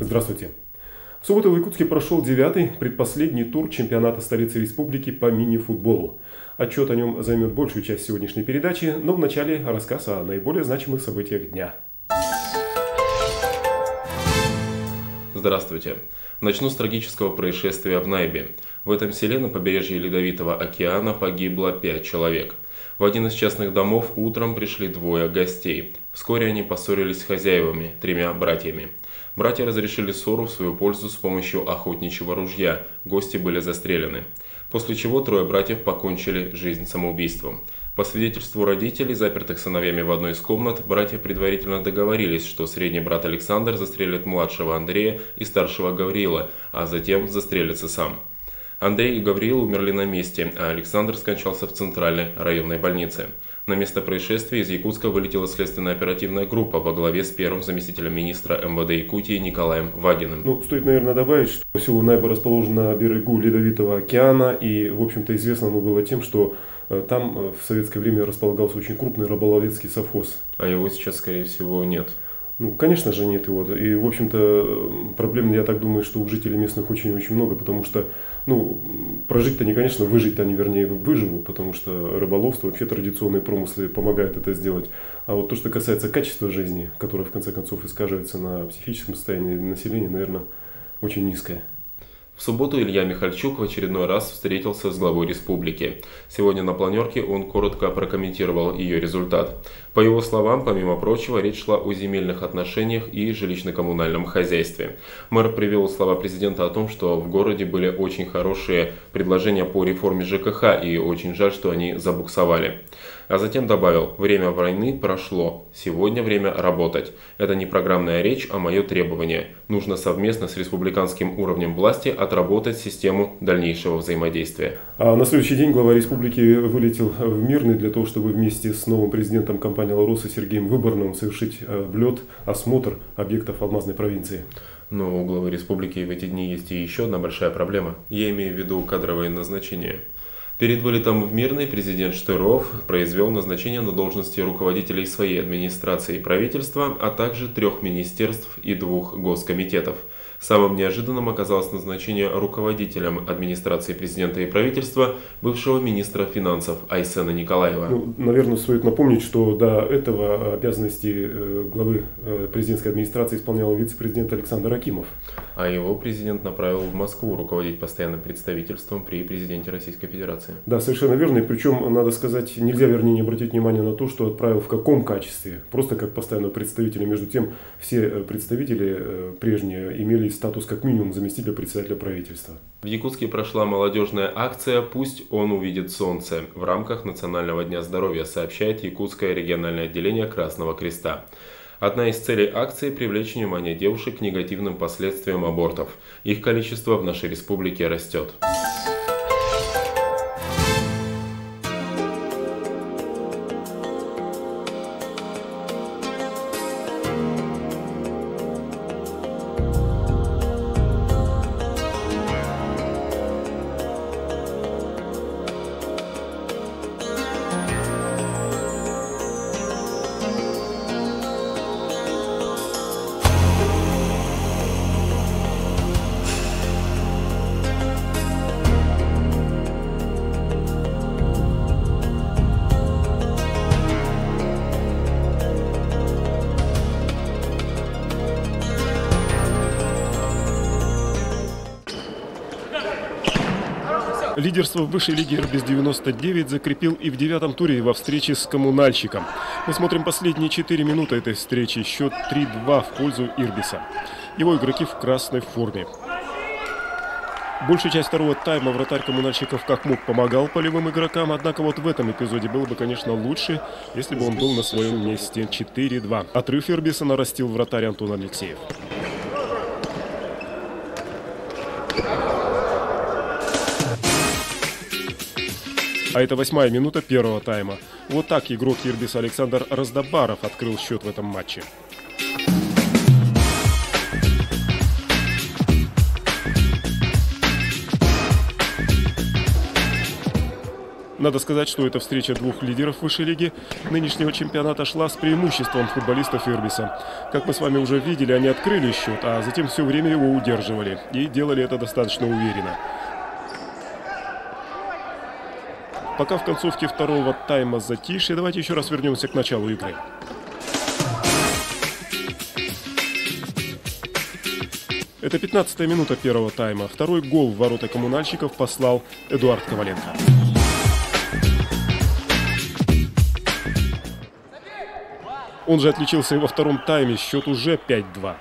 Здравствуйте. В субботу в Якутске прошел 9-й, предпоследний тур чемпионата столицы республики по мини-футболу. Отчет о нем займет большую часть сегодняшней передачи, но вначале рассказ о наиболее значимых событиях дня. Здравствуйте. Начну с трагического происшествия в Найбе. В этом селе на побережье Ледовитого океана погибло 5 человек. В один из частных домов утром пришли 2 гостей. Вскоре они поссорились с хозяевами, 3 братьями. Братья разрешили ссору в свою пользу с помощью охотничьего ружья. Гости были застрелены. После чего 3 братьев покончили жизнь самоубийством. По свидетельству родителей, запертых сыновьями в одной из комнат, братья предварительно договорились, что средний брат Александр застрелит младшего Андрея и старшего Гавриила, а затем застрелится сам. Андрей и Гавриил умерли на месте, а Александр скончался в центральной районной больнице. На место происшествия из Якутска вылетела следственная оперативная группа во главе с первым заместителем министра МВД Якутии Николаем Вагиным. Стоит, наверное, добавить, что село Найба расположено на берегу Ледовитого океана, и, в общем-то, известно оно было тем, что там в советское время располагался очень крупный рыболовецкий совхоз. А его сейчас, скорее всего, нет. Конечно же, нет его. И, в общем-то, проблем, я так думаю, что у жителей местных очень-очень много, потому что, прожить-то не, конечно, выжить-то они, вернее, выживут, потому что рыболовство, вообще традиционные промыслы помогают это сделать. А вот то, что касается качества жизни, которое, в конце концов, и скажется на психическом состоянии населения, наверное, очень низкое. В субботу Илья Михальчук в очередной раз встретился с главой республики. Сегодня на планерке он коротко прокомментировал ее результат. По его словам, помимо прочего, речь шла о земельных отношениях и жилищно-коммунальном хозяйстве. Мэр привел слова президента о том, что в городе были очень хорошие предложения по реформе ЖКХ, и очень жаль, что они забуксовали. А затем добавил: время войны прошло, сегодня время работать. Это не программная речь, а мое требование. Нужно совместно с республиканским уровнем власти отработать систему дальнейшего взаимодействия. А на следующий день глава республики вылетел в Мирный для того, чтобы вместе с новым президентом компании «Лароса» Сергеем Выборновым совершить облет, осмотр объектов алмазной провинции. Но у главы республики в эти дни есть и еще одна большая проблема. Я имею в виду кадровые назначения. Перед вылетом в Мирный президент Штыров произвел назначение на должности руководителей своей администрации и правительства, а также 3 министерств и 2 госкомитетов. Самым неожиданным оказалось назначение руководителем администрации президента и правительства бывшего министра финансов Айсена Николаева. Наверное, стоит напомнить, что до этого обязанности главы президентской администрации исполнял вице-президент Александр Акимов. А его президент направил в Москву руководить постоянным представительством при президенте Российской Федерации. Да, совершенно верно. И причем, надо сказать, нельзя, вернее, не обратить внимание на то, что отправил в каком качестве. Просто как постоянного представителя. Между тем, все представители прежние имели статус как минимум заместителя председателя правительства. В Якутске прошла молодежная акция «Пусть он увидит солнце» в рамках Национального дня здоровья, сообщает Якутское региональное отделение Красного Креста. Одна из целей акции – привлечь внимание девушек к негативным последствиям абортов. Их количество в нашей республике растет. Лидерство в высшей лиге Ирбис-99 закрепил и в 9-м туре во встрече с Коммунальщиком. Мы смотрим последние 4 минуты этой встречи. Счет 3-2 в пользу Ирбиса. Его игроки в красной форме. Большую часть второго тайма вратарь Коммунальщиков как мог помогал полевым игрокам. Однако вот в этом эпизоде было бы, конечно, лучше, если бы он был на своем месте. 4-2. Отрыв Ирбиса нарастил вратарь Антон Алексеев. А это 8-я минута первого тайма. Вот так игрок Ирбиса Александр Раздобаров открыл счет в этом матче. Надо сказать, что эта встреча двух лидеров высшей лиги нынешнего чемпионата шла с преимуществом футболистов Ирбиса. Как мы с вами уже видели, они открыли счет, а затем все время его удерживали. И делали это достаточно уверенно. Пока в концовке второго тайма затишье, давайте еще раз вернемся к началу игры. Это 15-я минута первого тайма. Второй гол в ворота коммунальщиков послал Эдуард Коваленко. Он же отличился и во втором тайме. Счет уже 5-2.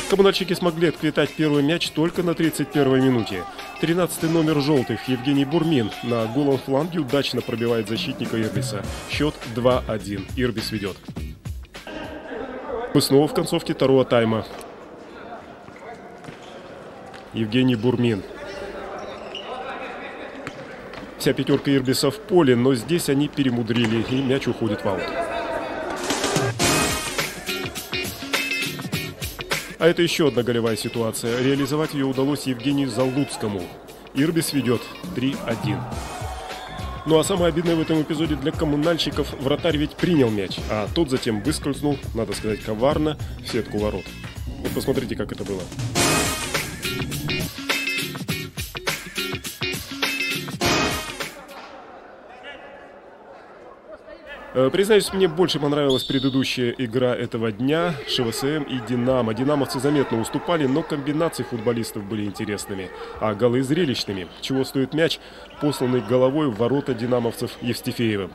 Коммунальщики смогли отклетать первый мяч только на 31-й минуте. 13-й номер желтых Евгений Бурмин на голом фланге удачно пробивает защитника Ирбиса. Счет 2-1. Ирбис ведет. Мы снова в концовке второго тайма. Евгений Бурмин. Вся пятерка Ирбиса в поле, но здесь они перемудрили, и мяч уходит в аут. А это еще одна голевая ситуация. Реализовать ее удалось Евгению Залуцкому. Ирбис ведет 3-1. Ну а самое обидное в этом эпизоде для коммунальщиков: вратарь ведь принял мяч, а тот затем выскользнул, надо сказать, коварно, в сетку ворот. Вот посмотрите, как это было. Признаюсь, мне больше понравилась предыдущая игра этого дня. ШВСМ и Динамо. Динамовцы заметно уступали, но комбинации футболистов были интересными, а голы зрелищными. Чего стоит мяч, посланный головой в ворота динамовцев Евстифеевым.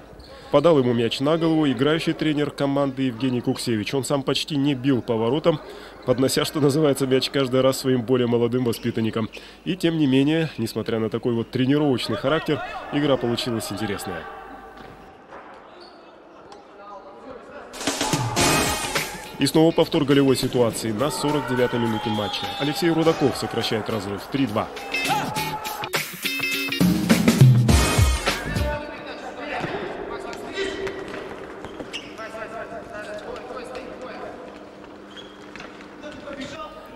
Подал ему мяч на голову играющий тренер команды Евгений Куксевич. Он сам почти не бил по воротам, поднося, что называется, мяч каждый раз своим более молодым воспитанникам. И тем не менее, несмотря на такой вот тренировочный характер, игра получилась интересная. И снова повтор голевой ситуации на 49-й минуте матча. Алексей Рудаков сокращает разрыв 3-2.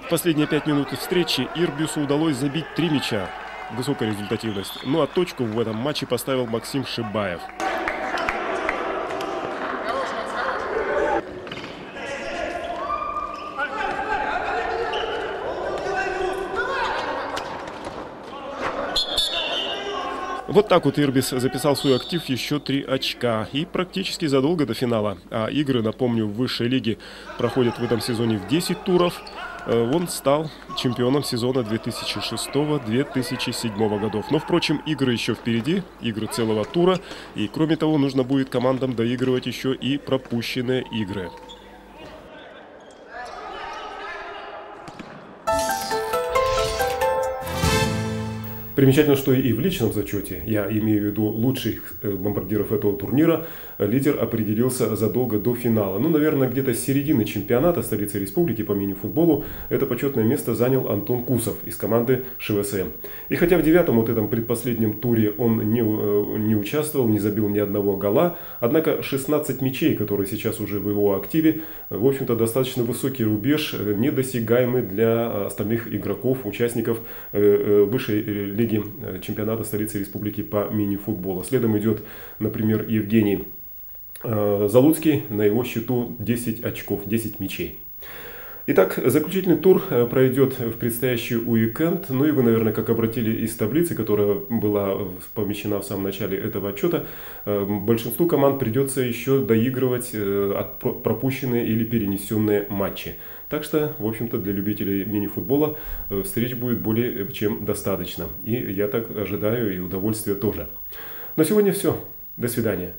В последние 5 минут встречи Ирбису удалось забить 3 мяча. Высокая результативность. Ну а точку в этом матче поставил Максим Шибаев. Вот так вот Ирбис записал в свой актив еще 3 очка. И практически задолго до финала. А игры, напомню, в высшей лиге проходят в этом сезоне в 10 туров. Он стал чемпионом сезона 2006-2007 годов. Но, впрочем, игры еще впереди, игры целого тура. И, кроме того, нужно будет командам доигрывать еще и пропущенные игры. Примечательно, что и в личном зачете, я имею в виду лучших бомбардиров этого турнира, лидер определился задолго до финала. Ну, наверное, где-то с середины чемпионата столицы республики по мини-футболу это почетное место занял Антон Кусов из команды ШВСМ. И хотя в 9-м, вот этом предпоследнем туре он не участвовал, не забил ни одного гола, однако 16 мячей, которые сейчас уже в его активе, в общем-то, достаточно высокий рубеж, недосягаемый для остальных игроков, участников высшей лиги чемпионата столицы республики по мини-футболу. Следом идет, например, Евгений Залуцкий, на его счету 10 очков, 10 мячей. Итак, заключительный тур пройдет в предстоящий уикенд. Ну и вы, наверное, как обратили из таблицы, которая была помещена в самом начале этого отчета, большинству команд придется еще доигрывать пропущенные или перенесенные матчи. Так что, в общем-то, для любителей мини-футбола встреч будет более чем достаточно. И я так ожидаю, и удовольствие тоже. На сегодня все. До свидания.